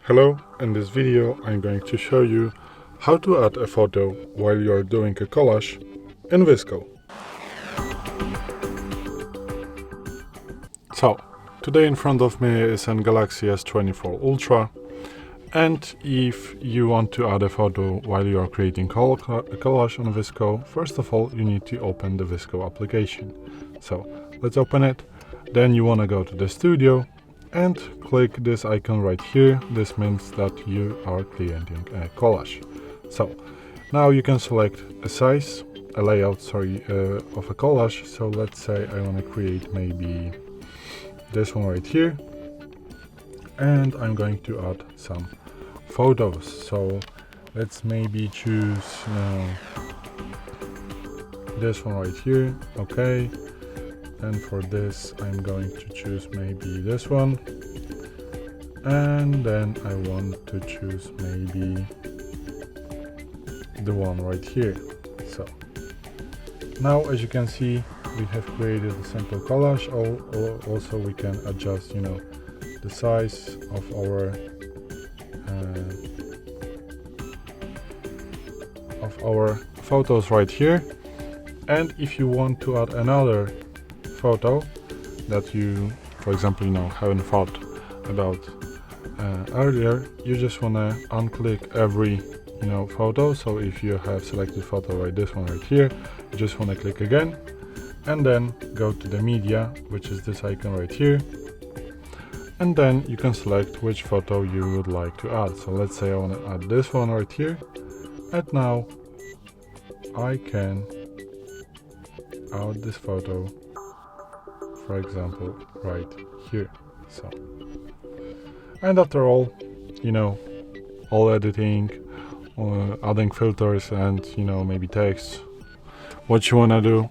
Hello, in this video I'm going to show you how to add a photo while you are doing a collage in VSCO. So, today in front of me is a Galaxy S24 Ultra, and if you want to add a photo while you are creating a collage on VSCO, first of all you need to open the VSCO application. So, let's open it. Then you want to go to the studio and click this icon right here. This means that you are creating a collage. So now you can select a layout of a collage. So let's say I want to create maybe this one right here, and I'm going to add some photos. So let's maybe choose this one right here. Okay. And for this I'm going to choose maybe this one, and then I want to choose maybe the one right here. So now, as you can see, we have created a simple collage. Also we can adjust the size of our photos right here. And if you want to add another photo that you, for example, haven't thought about earlier, you just want to unclick every photo. So if you have selected photo right, this one right here, you just want to click again and then go to the media, which is this icon right here, and then you can select which photo you would like to add. So let's say I want to add this one right here, and now I can add this photo, for example, right here. So, and after all, all editing, adding filters and maybe text, what you wanna do,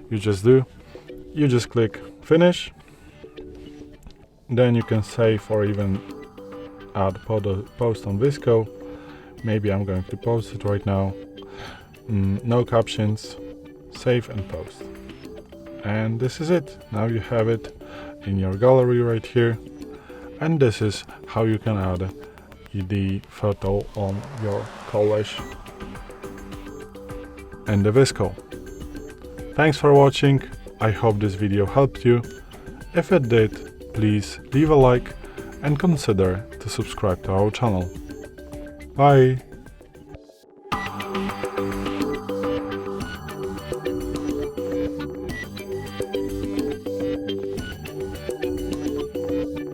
you just click finish. Then you can save or even add post on VSCO. Maybe I'm going to post it right now. No captions, save and post. And this is it. Now you have it in your gallery right here, and this is how you can add the photo on your collage and the VSCO. Thanks for watching. I hope this video helped you. If it did, please leave a like and consider to subscribe to our channel. Bye!